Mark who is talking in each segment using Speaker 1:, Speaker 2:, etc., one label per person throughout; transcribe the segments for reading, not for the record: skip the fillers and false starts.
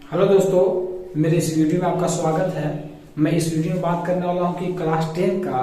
Speaker 1: Hello दोस्तों, मेरे इस वीडियो में आपका स्वागत है। मैं इस वीडियो में बात करने वाला हूं कि क्लास 10 का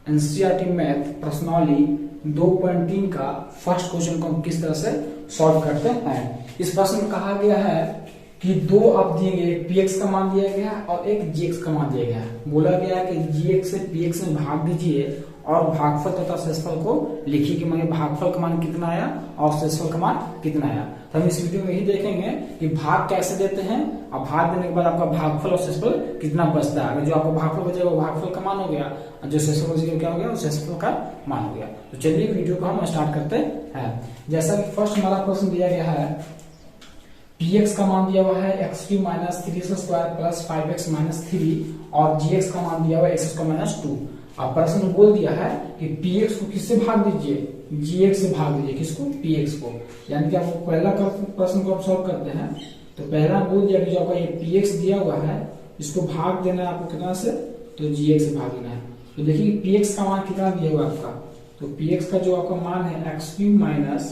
Speaker 1: एनसीईआरटी मैथ प्रश्नावली 2.3 का फर्स्ट क्वेश्चन को हम किस तरह से सॉल्व करते हैं। इस प्रश्न में कहा गया है कि दो आप दिएंगे, एक px का मान दिया गया है और एक gx का मान दिया गया है। बोला गया है कि gx से px में भाग दीजिए और भागफल तथा शेषफल को लिखिए कि माने भागफल का मान कितना आया और शेषफल का मान कितना आया। तो हम इस वीडियो में यही देखेंगे कि भाग कैसे देते हैं और भाग देने के बाद आपका भागफल और शेषफल कितना बचता है। अगर जो आपका भागफल बचेगा वो भागफल का मान हो गया और जो शेषफल बचेगा क्या हो गया, वो शेषफल का मान हो गया। तो चलिए वीडियो को हम स्टार्ट करते हैं। जैसा कि फर्स्ट हमारा प्रश्न दिया गया है, px का मान दिया हुआ है x³ minus 3x² plus 5x minus 3 और gx का मान दिया हुआ है x² माइनस 2। अब प्रश्न में बोल दिया है कि px को किससे भाग दीजिए, gx से भाग दीजिए। किसको? px को। यानी कि आपको पहला प्रश्न को आप सॉल्व करते हैं तो पहला बोल दिया कि जो आपका ये px दिया हुआ है इसको भाग देना है आपको कितना से, तो gx से भाग देना है। तो देखिए px का मान कितना दिया हुआ है आपका, तो px का जो आपका मान है x³ minus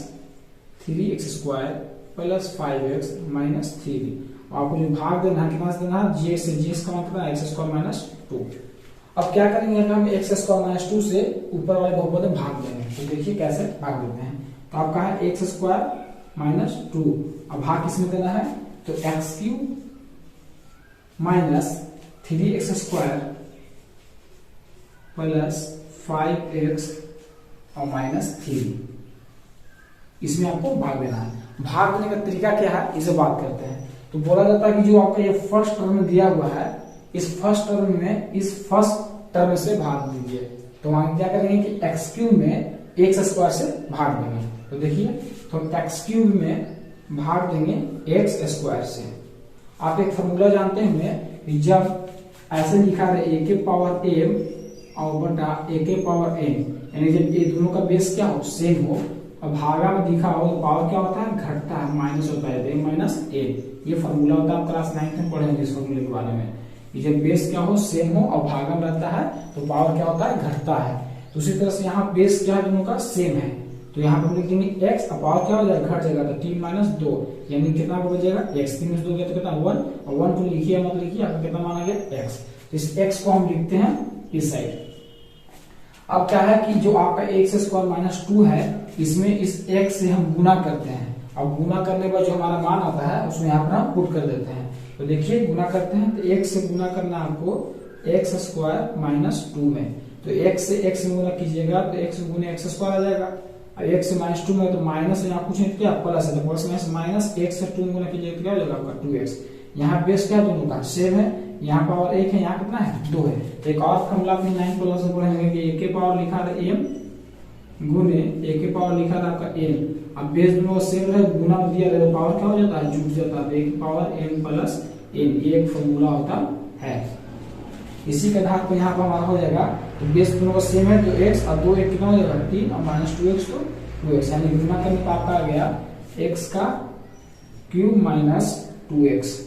Speaker 1: 3x² plus 5x minus 3। आपको जो भाग देना है कितना से देना है, gx से। gx का मान कितना है, x² माइनस 2। अब क्या करेंगे, हम x² माइनस 2 से ऊपर वाले बहुपद में भाग देंगे। तो देखिए कैसे भाग देते हैं। तो आपका है x² माइनस 2। अब भाग किसमें देना है, तो x³ minus 3x² plus 5x और माइनस 3, इसमें आपको भाग देना है। भाग देने का तरीका क्या है, इसे बात करते हैं। तो बोला जाता है कि जो आपका ये फर्स्ट टर्म दिया हुआ है, इस फर्स्ट टर्म में इस फर्स्ट टर्म से भाग दीजिए। तो वहां क्या करेंगे कि x³ में x² से भाग देंगे। तो देखिए, तो x³ में भाग देंगे x² से। आप एक फॉर्मूला जानते हैं, जब ऐसे लिखा है a के पावर m और बटा a के पावर n, यानी जब ये दोनों का बेस क्या हो, सेम हो और भागा में दिखा हो तो पावर क्या होता है, घटता है, माइनस होता है, m माइनस a। ये फॉर्मूला होता है, आप क्लास 9 में पढ़ेंगे इस फॉर्मूले के बारे में। जब बेस क्या हो, सेम हो और भागा में रहता है तो पावर क्या होता है, घटता है। तो उसी तरह से यहाँ बेस क्या है, दोनों का सेम है, तो यहाँ पर लिख देंगे x और पावर क्या हो जाएगा, घट जाएगा। तो 3 माइनस 2 यानी कितना बचेगा, x। 3 में 2 गया तो कितना 1, और 1 को लिखिए मत लिखिए, आपका कितना मान आ गया x। तो इस x को हम लिखते हैं इस साइड। अब क्या है कि जो आपका x² माइनस 2 है, इसमें इस x से हम गुना करते हैं। अब गुना करने के बाद जो हमारा मान आता है उसमें यहाँ पर हम पुट कर देते हैं। तो देखिए गुना करते हैं, तो x से गुना करना आपको x² माइनस 2 में। तो x से x में गुना कीजिएगा तो x गुने x² आ जाएगा। और x से माइनस 2 में तो माइनस यहाँ कुछ नहीं किया, प्लस है, तो प्लस माइनस माइनस x से 2 में गुना कीजिएगा तो क्या हो जाएगा आपका 2x। यहाँ बेस क्या दोनों का सेम है, यहाँ पावर 1 है, यहाँ कितना है 2 है। एक और फॉर्मूला अपनी 9 प्लस में पढ़ेंगे कि a के पावर लिखा था m गुने a के पावर लिखा था आपका n। अब बेस दोनों सेम है, गुना में दिया है तो पावर क्या हो जाता है, जुट जाता है। a के पावर n प्लस n, ये एक फॉर्मूला होता है। इसी के आधार पर यहाँ पर हमारा हो जाएगा, तो बेस दोनों का सेम है तो x और 2 1 कितना हो जाएगा 3 और माइनस 2x तो 2x, यानी गुना करने पर आपका आ गया x³ माइनस 2x।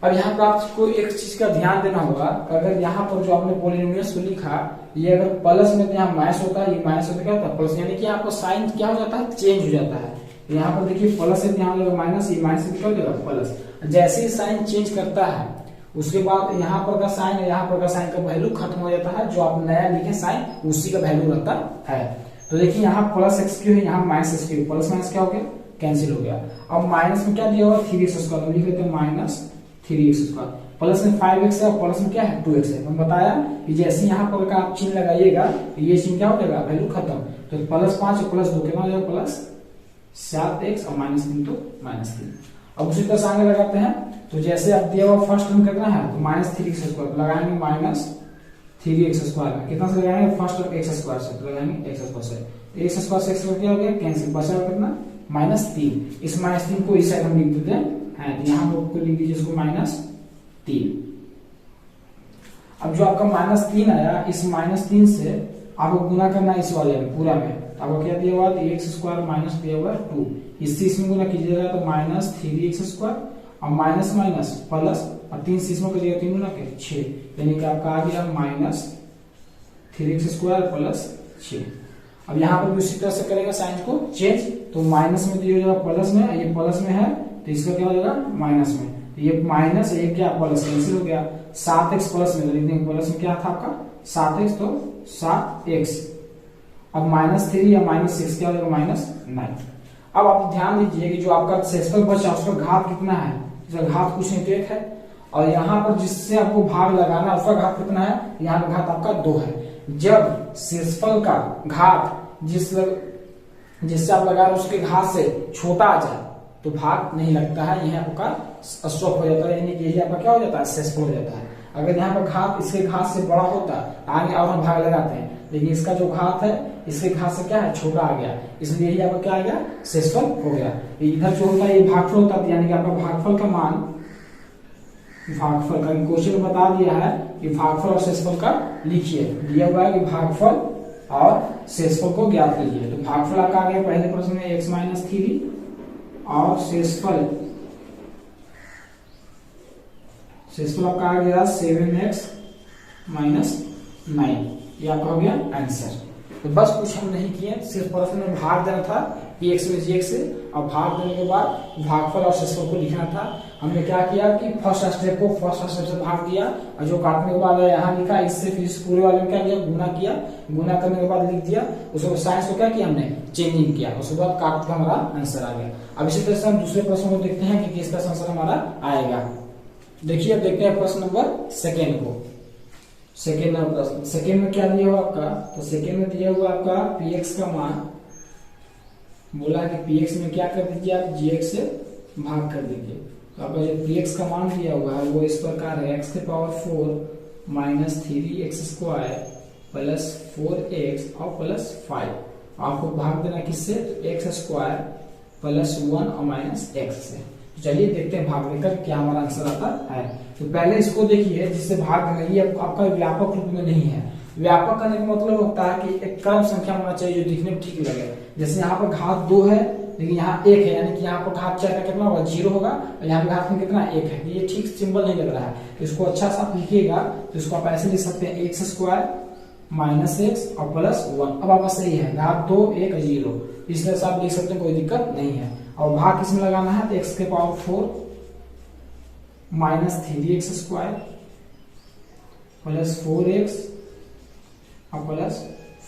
Speaker 1: अब यहाँ पर आपको एक चीज का ध्यान देना होगा, अगर यहाँ पर जो आपने पॉलिनोमियल्स को लिखा, ये अगर प्लस में तो यहाँ माइनस होता है, ये माइनस होता है, क्या होता है प्लस, यानी कि आपका साइन क्या हो जाता है, चेंज हो जाता है। यहाँ पर देखिए प्लस है, यहाँ लगा माइनस, ये माइनस से क्या हो जाएगा प्लस। जैसे ही साइन चेंज करता है उसके बाद यहाँ पर का साइन और यहाँ पर का साइन का वैल्यू खत्म हो जाता है, जो आप नया लिखे साइन उसी का वैल्यू रहता है। तो देखिए यहाँ प्लस x³ है, यहाँ माइनस x³, प्लस माइनस क्या हो गया, कैंसिल हो गया। अब माइनस में क्या दिया हुआ 3x², लिख देते हैं माइनस 3x²। प्लस में 5x है, प्लस में क्या है 2x है। मैंने बताया कि जैसे यहाँ पर का आप चिन्ह लगाइएगा तो ये चिन्ह क्या हो जाएगा, वैल्यू खत्म। तो प्लस 5 प्लस 2 कितना हो जाएगा, प्लस 7x और माइनस 3 तो माइनस 3। अब उसी तरह से आगे लगाते हैं, तो जैसे आप दिया हुआ फर्स्ट टर्म कितना है, तो माइनस 3x² लगाएंगे, माइनस 3x² कितना से लगाएंगे, फर्स्ट टर्म x² से, तो लगाएंगे x² से। तो x² से x क्या हो गया, कैंसिल, बचा कितना माइनस 3। इस माइनस 3 को इस साइड हम लिख देते हैं, तो यहाँ पर लिख दीजिए इसको माइनस 3। अब जो आपका माइनस 3 आया, इस माइनस 3 से आपको गुना करना है इस वाले में पूरा में। आपको क्या दिया हुआ, x² माइनस दिया हुआ 2, इससे इसमें गुना कीजिएगा तो माइनस 3x² और माइनस माइनस प्लस और 3 से इसमें करिएगा 3 गुना के 6, यानी कि आपका आ गया माइनस 3x² प्लस 6। अब यहाँ पर भी उसी तरह से करेंगे साइन को चेंज, तो माइनस में तो ये हो जाएगा प्लस में, ये प्लस में है तो इसका क्या हो जाएगा माइनस में, तो ये माइनस ये क्या प्लस कैंसिल हो गया, 7x प्लस में, तो लिख देंगे प्लस में क्या था आपका 7x, तो 7x। अब -3 या -6 क्या हो जाएगा -9। अब आप ध्यान दीजिए कि जो आपका शेषफल बचा उसका घात कितना है, इसका घात कुछ नहीं तो 1 है, और यहाँ पर जिससे आपको भाग लगाना है उसका घात कितना है, यहाँ पर घात आपका 2 है। जब शेषफल का घात जिससे आप लगा रहे उसके घात से छोटा आ जाए तो भाग नहीं लगता है, यह आपका स्टॉप हो जाता है, यानी कि यही आपका क्या हो जाता है शेषफल हो जाता है। अगर यहाँ पर घात इसके घात से बड़ा होता आगे और हम भाग लगाते हैं, लेकिन इसका जो घात है इसके घात से क्या है छोटा आ गया, इसलिए यही आपका क्या आ गया शेषफल हो गया। इधर जो होता है ये भागफल होता है, यानी कि आपका भागफल का मान, भागफल का क्वेश्चन बता दिया है कि भागफल और शेषफल का लिखिए, दिया हुआ है कि भागफल और शेषफल को ज्ञात कीजिए। तो भागफल आपका आ गया पहले प्रश्न में x - 3 और शेषफल आपका आ गया 7x - 9, ये आपका हो गया आंसर। तो बस कुछ हम नहीं किए, सिर्फ प्रश्न में भाग देना था px में gx से, और भाग देने के बाद भागफल और शेषफल को लिखना था। हमने क्या किया कि फर्स्ट स्टेप से भाग दिया, और जो काटने के बाद यहाँ लिखा इससे फिर इस पूरे वाले में क्या किया गुना किया, गुना करने के बाद लिख दिया, उसके साइंस को क्या किया हमने चेंजिंग किया, उसके बाद काट का हमारा आंसर आ गया। अब इसी तरह से हम दूसरे प्रश्न को देखते हैं कि किसका आंसर हमारा आएगा। देखिए अब देखते हैं प्रश्न नंबर सेकेंड को। सेकेंड नंबर प्रश्न, सेकेंड में क्या दिया हुआ आपका, तो सेकेंड में दिया हुआ आपका px का मान, बोला कि px में क्या कर दीजिए आप gx से भाग कर दीजिए। तो आपका जो px का मान दिया हुआ है वो इस प्रकार है x⁴ - 3x² प्लस 4x और प्लस 5। आपको भाग देना किससे, x² प्लस 1 और माइनस x से। चलिए देखते हैं भाग देकर क्या हमारा आंसर आता है। तो पहले इसको देखिए जिससे भाग देना, ये आपका व्यापक रूप में नहीं है। व्यापक करने का मतलब होता है कि एक क्रम संख्या होना चाहिए जो दिखने में ठीक लगे। जैसे यहाँ पर घात 2 है लेकिन यहाँ 1 है, यानी कि यहाँ पर घात 4 का कितना होगा 0 होगा, और यहाँ पे घात में कितना 1 है, ये ठीक सिंबल नहीं लग रहा है। तो इसको अच्छा सा आप लिखिएगा, तो इसको आप ऐसे लिख सकते हैं x² - x और प्लस 1। अब आपका सही है, घात 2 1 0, इस तरह से आप लिख सकते हैं, कोई दिक्कत नहीं है। और भाग किसमें लगाना है, तो x⁴ - 3x² प्लस 4x और प्लस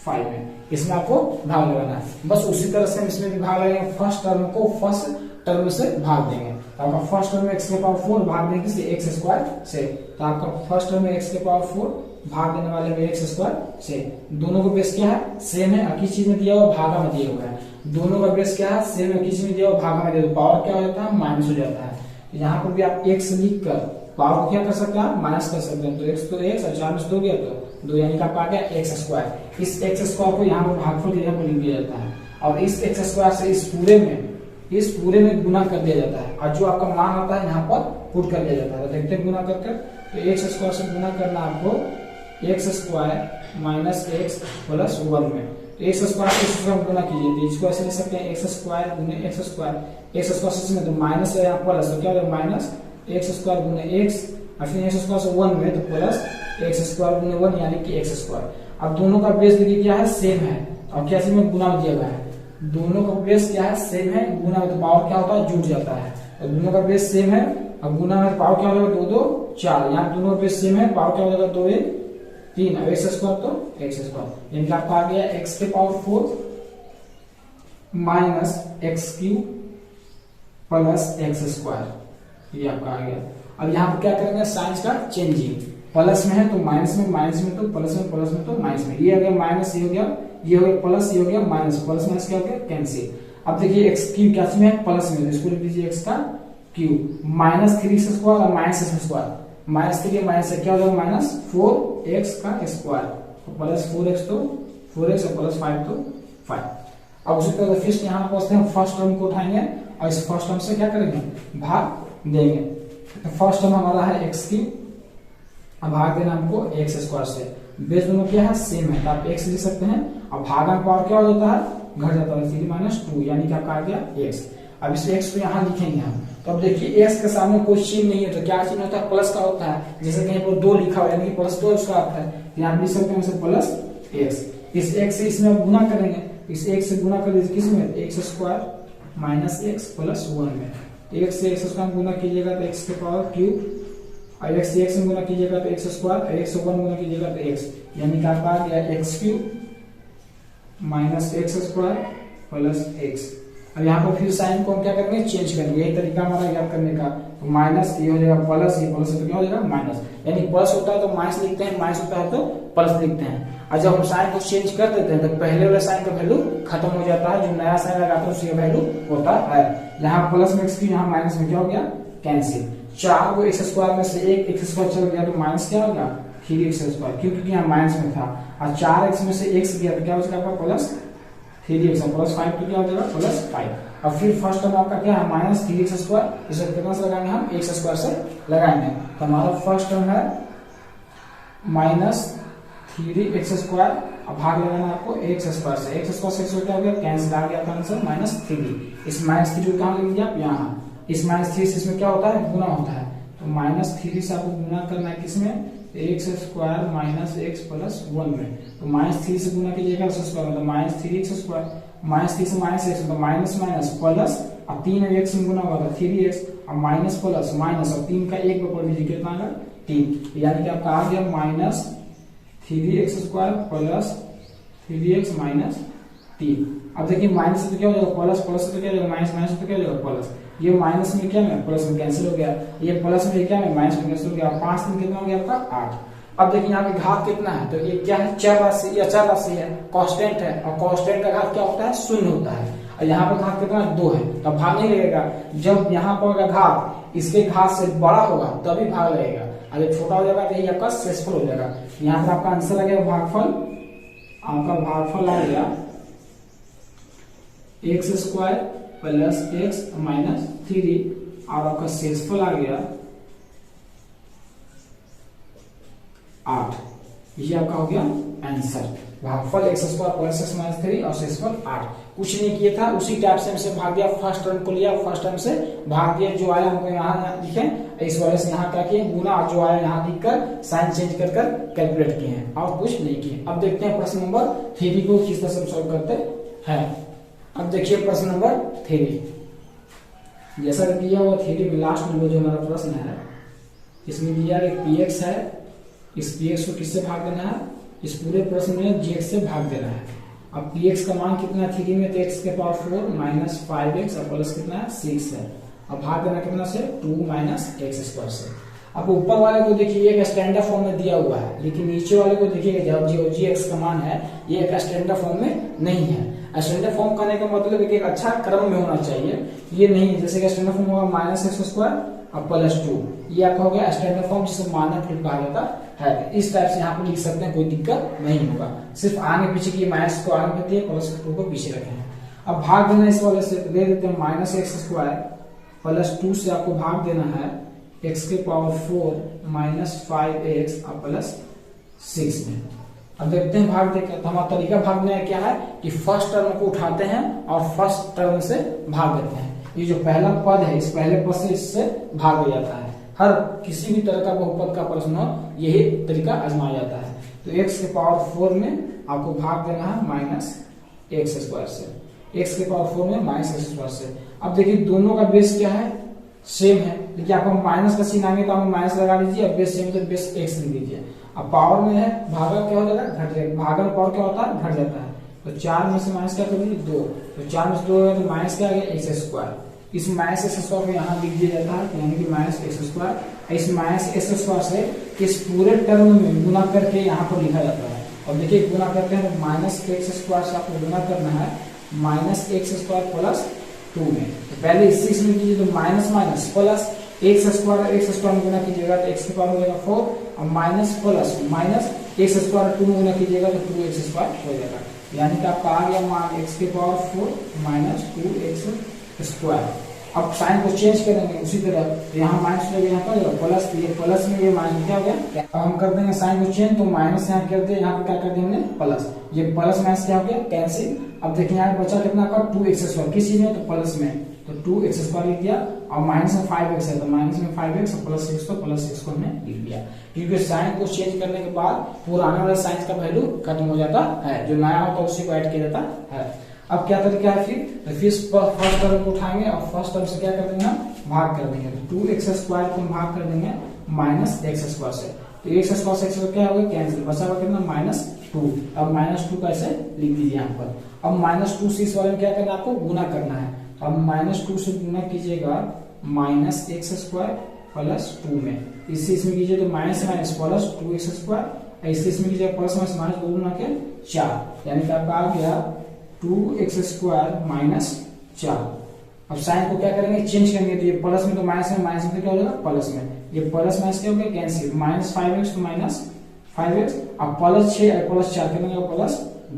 Speaker 1: 5 में, इसमें आपको भाग लगाना है। बस उसी तरह से हम इसमें भी भाग लगाएंगे, फर्स्ट टर्म को फर्स्ट टर्म से भाग देंगे। तो आपका फर्स्ट टर्म में x⁴ भाग देंगे किससे, x² से। तो आपका फर्स्ट टर्म में x⁴ भाग देने वाले में x² से। दोनों का बेस क्या है, सेम है, और किस चीज में दिया हुआ, भागा में दिया हुआ है। दोनों का बेस क्या है, सेम है, किस चीज में दिया हुआ, भागा में दिया हुआ। पावर क्या हो जाता है, माइनस हो जाता है। तो यहाँ पर भी आप x लिख कर पावर को क्या कर सकते हैं, माइनस कर सकते हैं। तो x तो x और 4 में से 2 गया तो 2, यानी कि आपका आ गया x²। इस x² को यहाँ पर भागफल के जगह पर लिख दिया जाता है, और इस x² से इस पूरे में गुना कर दिया जाता है, और जो आपका मान आता है यहाँ पर पुट कर दिया जाता है। तो देखते हैं गुना करके, तो x² से गुना करना आपको x² - x प्लस 1 में। तो x² से गुना कीजिए, तो इसको ऐसे लिख सकते हैं x² गुने x² से तो माइनस है यहाँ प्लस, तो क्या हो जाएगा माइनस x² गुने x, और फिर x² से 1 में तो प्लस x² गुने 1 यानी कि x²। अब दोनों का बेस देखिए क्या है, सेम है, और कैसे में गुना में दिया गया है। दोनों का बेस क्या है, सेम है, गुना में तो पावर क्या होता है, जुड़ जाता है। और दोनों का बेस सेम है, और गुना में पावर क्या हो जाएगा 2 2 4, यहाँ दोनों का बेस सेम है, पावर क्या हो जाएगा 2 1 3, अब x² तो x², यानी कि आपका आ गया x⁴ minus x³ plus x², ये आपका आ गया। अब यहाँ पर क्या करेंगे, साइंस का चेंजिंग, प्लस में है तो माइनस में, माइनस में तो प्लस में तो माइनस में। ये हो गया माइनस, ये हो गया प्लस, ये हो गया माइनस, प्लस माइनस क्या हो गया कैंसिल। अब देखिए x³ क्या में है, प्लस में, इसको लिख दीजिए x³ -3x² और -x², -3 माइनस से क्या हो जाएगा -4x का स्क्वायर, प्लस 4x तो 4x और प्लस 5 तो 5। अब उसी तरह फिर यहाँ पहुंचते हैं, फर्स्ट टर्म को उठाएंगे और इस फर्स्ट टर्म से क्या करेंगे, भाग देंगे। तो फर्स्ट टर्म हमारा है x³, अब भाग देना हमको x² से। बेस दोनों क्या है, सेम है, तो आप x लिख सकते हैं, और भागा में पावर क्या हो जाता है, घट जाता है, 3 - 2, यानी कि आपका आ गया x। अब इस x को यहाँ लिखेंगे हम, तो अब देखिए x के सामने कोई चिन्ह नहीं है, तो क्या चिन्ह होता है, प्लस का होता है। जैसे कहीं पर 2 लिखा हुआ है, यानी कि +2 उसका अर्थ है, यहाँ लिख सकते हैं प्लस x। इस x से इसमें अब गुना करेंगे, इस x से गुना कर दीजिए किसमें, x square minus x plus 1 में। x से एक्स स्क्वायर गुना कीजिएगा तो x के पावर क्यूब, और x से x में गुना कीजिएगा तो एक्स स्क्वायर, x से 1 गुना कीजिएगा तो x, यानी कि आपका आ गया x cube minus x square plus x. अब यहाँ पर फिर साइन को हम क्या करेंगे, चेंज करेंगे, यही तरीका हमारा याद करने का। तो माइनस ये हो जाएगा प्लस, ये प्लस तो क्या हो जाएगा माइनस, यानी प्लस होता है तो माइनस लिखते हैं, माइनस होता है तो प्लस लिखते हैं। और जब हम साइन को चेंज कर देते हैं तो पहले वाले साइन का वैल्यू खत्म हो जाता है, जो नया साइन लगाते हैं उसकी वैल्यू होता है। यहाँ प्लस में एक्स की, यहाँ माइनस में क्या हो गया, कैंसिल। 4 को एक्स स्क्वायर में से एक एक्स स्क्वायर चल गया तो माइनस क्या होगा, 3x स्क्वायर, क्योंकि यहाँ माइनस में था। और 4x में से x गया तो क्या हो जाएगा प्लस 3x, प्लस 5 तो क्या हो जाएगा प्लस 5। अब फिर फर्स्ट टर्म आपका क्या है, माइनस 3x स्क्वायर, इसे कितना से लगाएंगे हम, x स्क्वायर से लगाएंगे। तो हमारा फर्स्ट टर्म है माइनस 3x स्क्वायर, अब भाग लगाना आपको x स्क्वायर से, x स्क्वायर से क्या हो गया, कैंसिल, आ गया आपका आंसर माइनस 3। इस माइनस 3 को कहाँ लिखेंगे आप, यहाँ। इस माइनस 3 से इसमें क्या होता है, गुना होता है, तो माइनस 3 से आपको गुना करना है किसमें, x square minus x plus 1 में। तो माइनस 3 से गुना कीजिएगा एक्स स्क्वायर मतलब माइनस 3x स्क्वायर, माइनस 3 से माइनस एक्स मतलब माइनस माइनस प्लस, अब 3 एक्स में गुना होगा तो 3x, और माइनस प्लस माइनस, और 3 का 1 पे पढ़ लीजिए कितना आएगा 3, यानी कि आपका आ गया minus 3x square plus 3x minus 3। अब देखिए माइनस से तो क्या हो जाएगा प्लस, प्लस से तो क्या हो जाएगा माइनस, माइनस तो क्या हो जाएगा प्लस, ये माइनस में क्या में प्लस में कैंसिल हो गया, ये प्लस में क्या में माइनस में कैंसिल हो गया। 5 3 कितना हो गया आपका 8। अब देखिए यहाँ पे घात कितना है, तो ये क्या है, चर राशि या चर राशि है, कांस्टेंट है, और कांस्टेंट का घात क्या होता है, शून्य होता है। और यहाँ पर घात कितना 2 है, तो भाग नहीं लगेगा। जब यहाँ पर घात इसके घात से बड़ा होगा तभी भाग लगेगा, अगर छोटा हो जाएगा तो यही आपका शेषफल हो जाएगा। यहाँ पर आपका आंसर आ गया भागफल, आपका भागफल आ गया x square plus x minus 3, और आपका शेषफल आ गया 8। ये आपका हो गया आंसर, भागफल x square plus x minus 3 और शेषफल 8। कुछ नहीं किया था, उसी टाइप से हमसे भाग दिया, फर्स्ट टर्म को लिया, फर्स्ट टर्म से भाग दिया, जो आया हमको यहाँ लिखे, इस वजह से यहाँ क्या किए गुना, और जो आया यहाँ लिखकर साइन चेंज कर कर कैलकुलेट किए हैं, और कुछ नहीं किए। अब देखते हैं प्रश्न नंबर 3 को किस तरह से सॉल्व करते हैं। अब देखिए प्रश्न नंबर 3, जैसा कि दिया हुआ 3 में लास्ट नंबर जो हमारा प्रश्न है, इसमें दिया एक px है, इस px को किससे भाग देना है, इस पूरे प्रश्न में gx से भाग देना है। अब px का मान कितना है 3 में, तो x के पावर 4 माइनस 5x और प्लस कितना है 6 है। अब भाग देना कितना से, 2 माइनस एक्स स्क्वायर से। अब ऊपर वाले को देखिए एक स्टैंडर्ड फॉर्म में दिया हुआ है, लेकिन नीचे वाले को देखिएगा जब gx का मान है ये एक स्टैंडर्ड फॉर्म में नहीं है। स्टैंडर्ड फॉर्म करने का मतलब है कि एक अच्छा क्रम में होना चाहिए, ये नहीं जैसे कि स्टैंडर्ड फॉर्म होगा माइनस एक्स स्क्वायर और प्लस 2, ये आपका हो गया स्टैंडर्ड फॉर्म जिसे मानक रूप कहा जाता है। इस टाइप से यहाँ पर लिख सकते हैं, कोई दिक्कत नहीं होगा, सिर्फ आगे पीछे की माइनस को आगे रखते हैं, प्लस को पीछे रखे हैं। अब भाग देना इस वाले से दे देते हैं माइनस एक्स स्क्वायर प्लस 2 से आपको भाग देना है एक्स के पावर 4 माइनस 5x और प्लस 6 में। अब देखते हैं भाग देकर, तो हमारा तरीका भागने का क्या है कि फर्स्ट टर्म को उठाते हैं और फर्स्ट टर्म से भाग देते हैं। ये जो पहला पद है, इस पहले पद से इससे भाग दिया जाता है। हर किसी भी तरह का बहुपद का प्रश्न हो यही तरीका आजमाया जाता है। तो x के पावर 4 में आपको भाग देना है माइनस एक्स स्क्वायर से, x के पावर 4 में माइनस एक्स स्क्वायर से। अब देखिए दोनों का बेस क्या है, सेम है, लेकिन आपको माइनस का चिन्ह आएंगे तो आप माइनस लगा लीजिए, अब बेस सेम तो बेस x लिख दीजिए। अब पावर में है, भागा क्या हो जाएगा, घट जाएगा, भागा में पावर क्या होता है, घट जाता है। तो 4 में से माइनस क्या करेंगे 2, तो 4 में से 2 है तो माइनस क्या आ गया एक्स स्क्वायर। इस माइनस एक्स स्क्वायर को यहाँ लिख दिया जाता है, यानी कि माइनस एक्स स्क्वायर। इस माइनस एक्स स्क्वायर से इस पूरे टर्म में गुना करके यहाँ पर लिखा जाता है। और देखिए गुना करते हैं तो माइनस एक्स स्क्वायर से आपको गुना करना है माइनस एक्स स्क्वायर प्लस 2 में। तो पहले इसी इसमें कीजिए तो minus minus plus x square में गुना कीजिएगा तो एक्स के पावर हो जाएगा 4 और minus plus minus x square 2 में गुना कीजिएगा तो 2x स्क्वायर हो जाएगा। यानी कि आपका आ गया मान एक्स के पावर 4 माइनस 2x स्क्वायर। अब साइन को चेंज करेंगे उसी तरह, तो यहाँ माइनस हो गया, यहाँ पर प्लस, ये प्लस में ये माइनस क्या हो गया। अब हम कर देंगे साइन को चेंज, तो माइनस यहाँ कर दिया, यहाँ पे क्या कर दिया हमने प्लस, ये प्लस माइनस क्या हो गया कैंसिल। अब देखिए यहाँ बचा कितना का 2x स्क्वायर, किस चीज में तो प्लस में, तो 2x² लिख दिया, और माइनस में 5x है तो माइनस में 5x, और प्लस 6 तो प्लस 6 को हमने लिख दिया, क्योंकि साइन को चेंज करने के बाद पुराने वाले साइन का वैल्यू खत्म हो जाता है, जो नया होता है उसी को ऐड किया जाता है। अब क्या तरीका है फिर फर्स्ट टर्म को उठाएंगे और फर्स्ट टर्म से क्या कर देंगे हम भाग कर देंगे, तो 2x² को हम भाग कर देंगे माइनस x² से, तो x² से x क्या होगा कैंसिल, बचा हुआ कितना -2। अब -2 कैसे लिख दीजिए यहाँ पर। अब -2 से इस वाले में क्या करना है आपको गुना करना है, अब -2 से गुना कीजिएगा -x² प्लस 2 में, इससे इसमें कीजिए तो माइनस से माइनस प्लस 2x², इससे इसमें कीजिए प्लस माइनस माइनस 2 गुना के 4, यानी कि आपका आ गया 2x² -4। अब साइन को क्या करेंगे चेंज करेंगे, तो ये प्लस में तो माइनस में, माइनस में तो क्या हो जाएगा प्लस में, ये प्लस माइनस क्या हो गया कैंसिल, -5x तो -5x, अब प्लस 6 प्लस 4 कितना होगा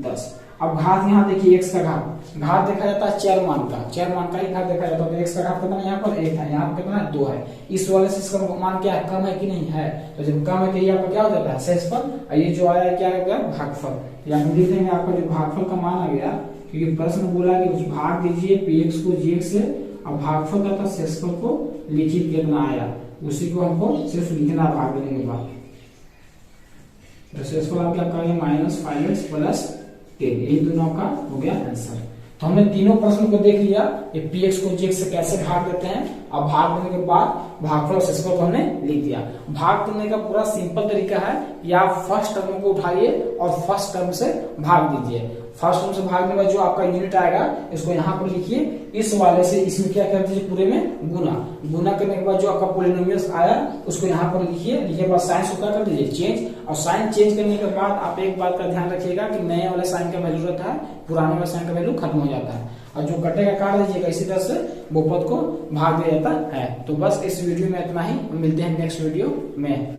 Speaker 1: +10। अब घात यहाँ देखिए x का घात देखा जाता है 4 मान का, 4 मान का ही घात देखा जाता है, तो x का घात कितना यहाँ पर 1 है, यहाँ पर कितना 2 है, इस वाले से इसका मान क्या है कम है कि नहीं है, तो जब कम है तो ये आपका क्या हो जाता है शेषफल, और ये जो आया क्या हो गया भागफल, या हम लिख देंगे आपका जो भागफल का मान आ गया, क्योंकि प्रश्न बोला कि भाग दीजिए px को gx से, अब भागफल का था शेषफल को लिखित कितना आया उसी को हमको सिर्फ लिखना भाग देने के बाद, तो शेषफल आपका -5x प्लस 10, यही दोनों का हो गया आंसर। तो हमने तीनों प्रश्न को देख लिया कि px को gx से कैसे भाग देते हैं, अब भाग देने के बाद भागफल और शेषफल को हमने लिख दिया। भाग देने का पूरा सिंपल तरीका है कि आप फर्स्ट टर्म को उठाइए और फर्स्ट टर्म से भाग दीजिए, फर्स्ट टर्म से भागने के बाद जो आपका यूनिट आएगा इसको यहाँ पर लिखिए, इस वाले से इसमें क्या कर दीजिए पूरे में गुना करने के बाद जो आपका पॉलिनोमियल आया उसको यहाँ पर लिखिए, लिखने के बाद साइन को क्या कर दीजिए चेंज, और साइन चेंज करने के बाद आप एक बात का ध्यान रखिएगा कि नए वाले साइन का वैल्यू रहता है, पुराने वाले साइन का वैल्यू खत्म हो जाता है, और जो कटेगा काट दीजिएगा, इसी तरह से बहुपद को भाग दिया जाता है। तो बस इस वीडियो में इतना ही, मिलते हैं नेक्स्ट वीडियो में।